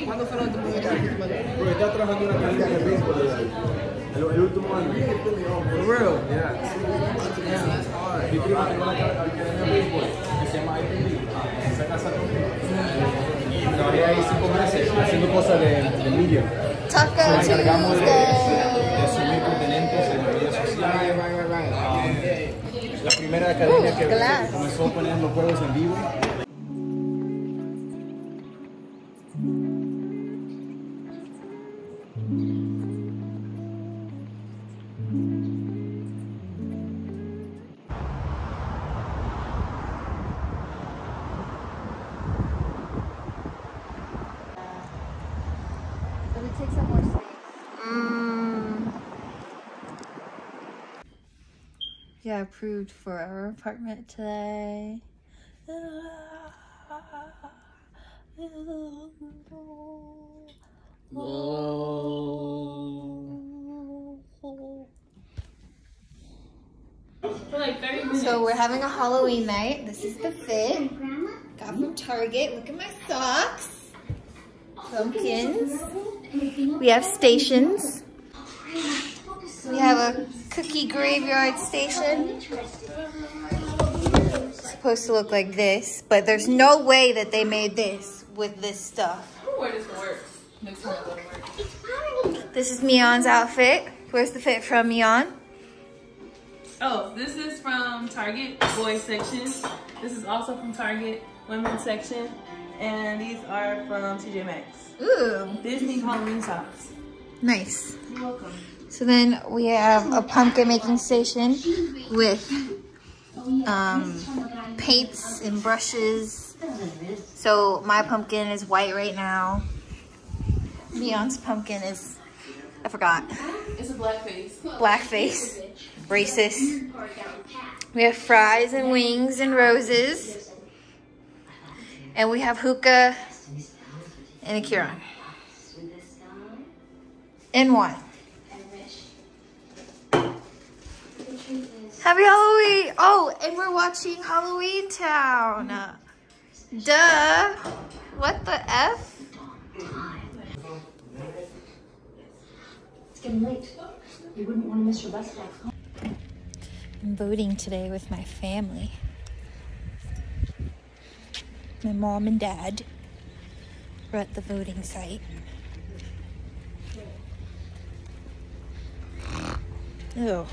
¿Cuándo fueron tus primeros viajes? Bro, estaba trabajando en una academia de béisbol el último año. For real? Yeah. Mi primo tiene una academia de béisbol que se llama IPD. Esa casa y trabajé ahí 5 meses haciendo cosas de media. Taco Nos encargamos de Tuesday. subir contenidos en redes sociales. La primera academia que comenzó a poner los juegos en vivo. Take some more space. Yeah, approved for our apartment today. So we're having a Halloween night. This is the fit. Got from Target. Look at my socks. Pumpkins. We have stations. We have a cookie graveyard station. It's supposed to look like this, but there's no way that they made this with this stuff. Where this works. Next time it doesn't work. This is Mion's outfit. Where's the fit from, Mion? Oh, this is from Target, boys section. This is also from Target, women's section. And these are from TJ Maxx. Ooh. Disney Halloween socks. Nice. You're welcome. So then we have a pumpkin making station with paints and brushes. So my pumpkin is white right now. Mion's pumpkin is, I forgot. It's a blackface. Blackface. Racist. We have fries and wings and roses. And we have hookah and a Keurig. In one. Happy Halloween! Oh, and we're watching Halloween Town. Duh. What the F? It's getting late. You wouldn't want to miss your bus back home. I'm voting today with my family. My mom and dad were at the voting site. Ew.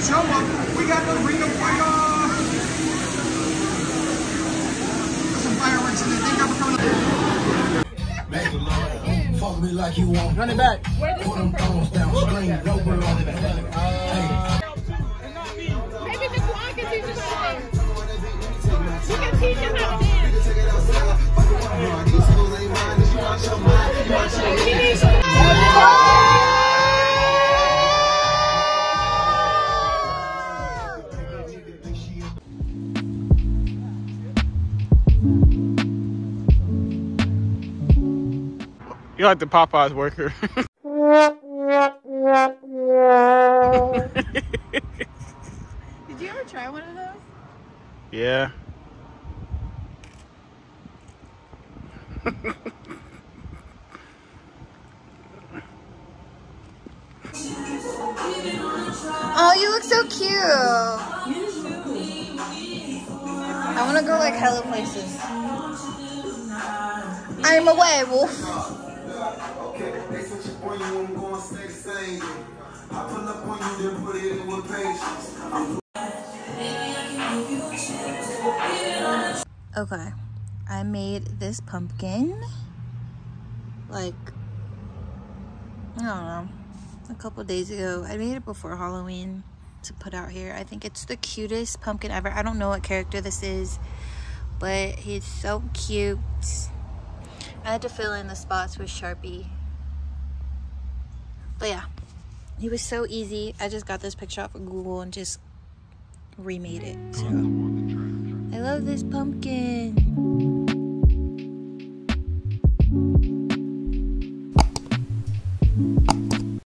show up. We got the Ring of Fire. Some fireworks in there. Thank you for coming up. Fuck me like you want. Run it back. Put them thumbs down. Scream. No on it. Maybe the Quan can teach us how to dance. You can teach us how to dance. You're like the Popeyes worker. Did you ever try one of those? Yeah. Oh, you look so cute. I want to go like hella places. I'm a werewolf. Okay, I made this pumpkin like, I don't know, a couple days ago. I made it before Halloween to put out here. I think it's the cutest pumpkin ever. I don't know what character this is, but he's so cute. I had to fill in the spots with Sharpie. But yeah, he was so easy. I just got this picture off of Google and just remade it. So I love this pumpkin.